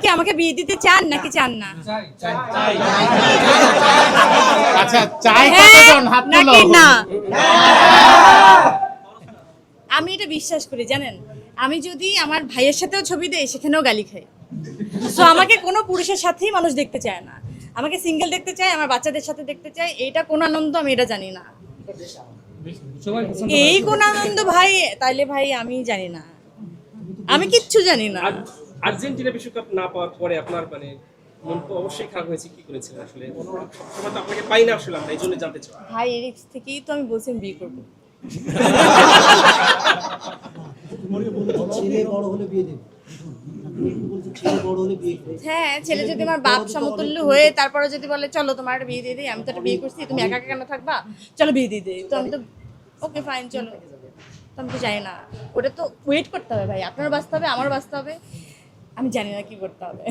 কি আমাকে বিয়ে দিতে চান নাকি চান না? আচ্ছা চাই হ্যাঁ কতজন হাত তোলো? নাকি না? আমি এটা বিশ্বাস করি জানেন, আমি যদি আমার ভাইয়ের সাথেও ছবি দেই সেখানেও গালি খাই। সো আমাকে কোনো পুরুষের সাথেই মানুষ দেখতে চায় না, আমাকে সিঙ্গেল দেখতে চায়, আমার বাচ্চাদের সাথে দেখতে চায়। এইটা কোন আনন্দ আমি এটা জানি না, এই কোন আনন্দ ভাই, তাইলে ভাই আমি জানি না, আমি কিচ্ছু জানি না। আর্জেন্টিনা বিশ্বকাপ না পাওয়ার পরে আপনার মানে মন তো অবশ্যই খারাপ হয়েছে, কি করেছিলেন আসলে? সবসময় তো আপনাকে পাই না আসলে, আমরা এই জন্য জানতে চাই। ভাই এরিক্স থেকেই তো আমি বলছি আমি বিয়ে করবো। হ্যাঁ, ছেলে যদি আমার বাপ সমতুল্য হয়ে তারপরে যদি বলে চলো তোমার একটা বিয়ে দিয়ে দিই, আমি তো একটা বিয়ে করছি, তুমি একা একা কেন থাকবা, চলো বিয়ে দিয়ে দিই, তো আমি তো ওকে ফাইন চলো। তো আমি তো জানি না, ওটা তো ওয়েট করতে হবে ভাই, আপনারও বাঁচতে হবে আমারও বাঁচতে হবে, আমি জানি না কি করতে হবে,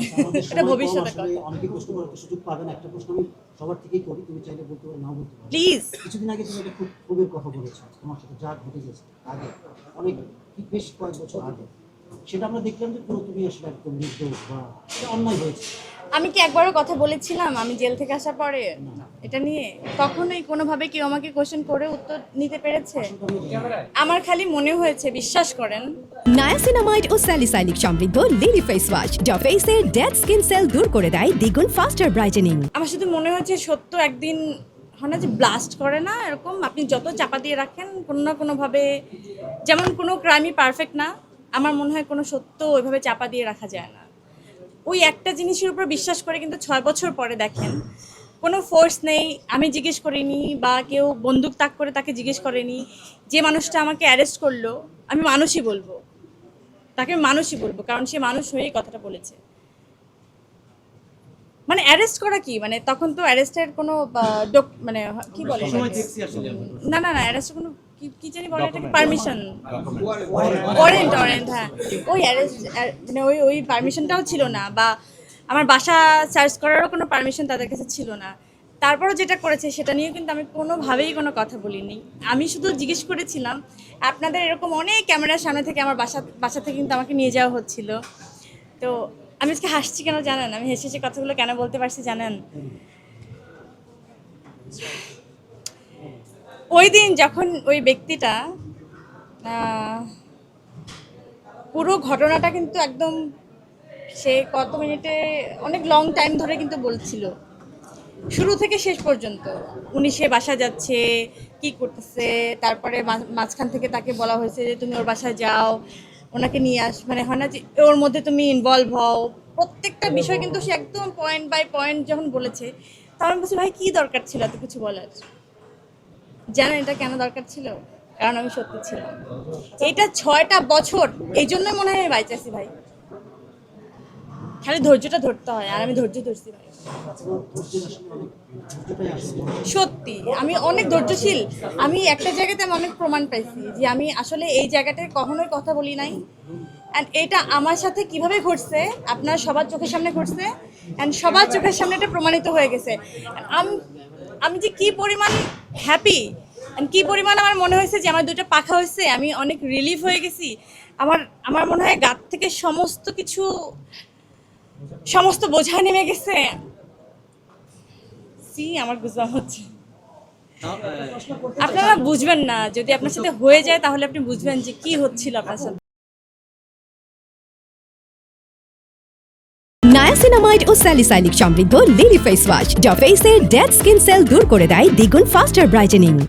এটা ভবিষ্যতের কথা। অনেকে প্রশ্ন করার সুযোগ পাবেন, একটা প্রশ্ন আমি সবার থেকেই করি, তুমি চাইলে বলতে পারো নাও বলতে পারো প্লিজ। কিছুদিন আগে তুমি একটা খুব ক্ষোভের কথা বলেছো তোমার সাথে যা ঘটে গেছে আগে, অনেক বেশ কয়েক বছর আগে, সেটা আমরা দেখলাম যে পুরো তুমি আসলে একদম নির্দোষ বা এটা অন্যায় হয়েছে। আমি কি একবারও কথা বলেছিলাম আমি জেল থেকে আসার পরে এটা নিয়ে? কখনোই কোনোভাবে কেউ আমাকে কোশ্চেন করে উত্তর নিতে পেরেছে? আমার খালি মনে হয়েছে, বিশ্বাস করেন, নায়াসিনামাইড ও স্যালিসাইলিক সমৃদ্ধ লিলি ফেস ওয়াশ যা ফেসের ডেড স্কিন সেল দূর করে দেয় দ্বিগুণ ফাস্টার ব্রাইটেনিং। আমার শুধু মনে হচ্ছে সত্য একদিন হয় না যে ব্লাস্ট করে না, এরকম আপনি যত চাপা দিয়ে রাখেন কোনো না কোনোভাবে, যেমন কোনো ক্রাইমই পারফেক্ট না, আমার মনে হয় কোনো সত্য ওইভাবে চাপা দিয়ে রাখা যায় না। ওই একটা জিনিসের উপর বিশ্বাস করে কিন্তু 6 বছর পরে দেখেন কোনো ফোর্স নেই, আমি জিজ্ঞেস করিনি বা কেউ বন্দুক তাক করে তাকে জিজ্ঞেস করেনি, যে মানুষটা আমাকে অ্যারেস্ট করলো আমি মানুষই বলবো, তাকে মানুষই বলবো, কারণ সে মানুষ হয়েই কথাটা বলেছে। মানে অ্যারেস্ট করা কি, মানে তখন তো অ্যারেস্টের কোনো মানে কি বলে, না না না অ্যারেস্টের কোনো কি জানি বলে এটাকে, পারমিশন, ওয়ারেন্ট, হ্যাঁ ওই অ্যারেস্ট মানে ওই পারমিশনটাও ছিল না, বা আমার বাসা সার্চ করারও কোনো পারমিশন তাদের কাছে ছিল না। তারপরও যেটা করেছে সেটা নিয়েও কিন্তু আমি কোনোভাবেই কোনো কথা বলিনি, আমি শুধু জিজ্ঞেস করেছিলাম আপনাদের এরকম অনেক ক্যামেরার সামনে থেকে আমার বাসা থেকে কিন্তু আমাকে নিয়ে যাওয়া হচ্ছিল। তো আমি আজকে হাসছি কেন জানেন, আমি হেসে হেসে কথাগুলো কেন বলতে পারছি জানেন? ওই দিন যখন ওই ব্যক্তিটা পুরো ঘটনাটা কিন্তু একদম সে কত মিনিটে অনেক লং টাইম ধরে কিন্তু বলছিল, শুরু থেকে শেষ পর্যন্ত উনি সে বাসা যাচ্ছে কি করতেছে, তারপরে মাঝখান থেকে তাকে বলা হয়েছে যে তুমি ওর বাসায় যাও, ওনাকে নিয়ে আস, মানে হয় না যে ওর মধ্যে তুমি ইনভলভ হও, প্রত্যেকটা বিষয় কিন্তু সে একদম পয়েন্ট বাই পয়েন্ট যখন বলেছে, তখন বলছি ভাই কী দরকার ছিল এত কিছু বলার? জানেন এটা কেন দরকার ছিল? কারণ আমি সত্যি ছিলাম। এটা 6টা বছর, এই জন্যই মনে হয় আমি বাইচে আছি ভাই, খালি ধৈর্যটা ধরতে হয়, আর আমি ধৈর্য ধরছি ভাই, সত্যি আমি অনেক ধৈর্যশীল। আমি একটা জায়গাতে আমি অনেক প্রমাণ পাইছি যে আমি আসলে এই জায়গাটায় কখনোই কথা বলি নাই, অ্যান্ড এটা আমার সাথে কিভাবে ঘটছে আপনার সবার চোখের সামনে ঘটছে, অ্যান্ড সবার চোখের সামনে এটা প্রমাণিত হয়ে গেছে। আমি যে কি পরিমাণ হ্যাপি, অ্যান্ড কি পরিমাণ আমার মনে হয়েছে যে আমার 2টা পাখা হয়েছে, আমি অনেক রিলিফ হয়ে গেছি। আমার মনে হয় গাত থেকে সমস্ত বোঝা নেমে গেছে। আমার গুজবাম হচ্ছে, আপনারা বুঝবেন না, যদি আপনার সাথে হয়ে যায় তাহলে আপনি বুঝবেন যে কি হচ্ছিল আপনার সাথে। নায়াসিনামাইড ও স্যালিসাইলিক সমৃদ্ধ লিলি ফেস ওয়াশ যা ফেসের ডেড স্কিন সেল দূর করে দেয় দ্বিগুণ ফাস্টার ব্রাইটেনিং।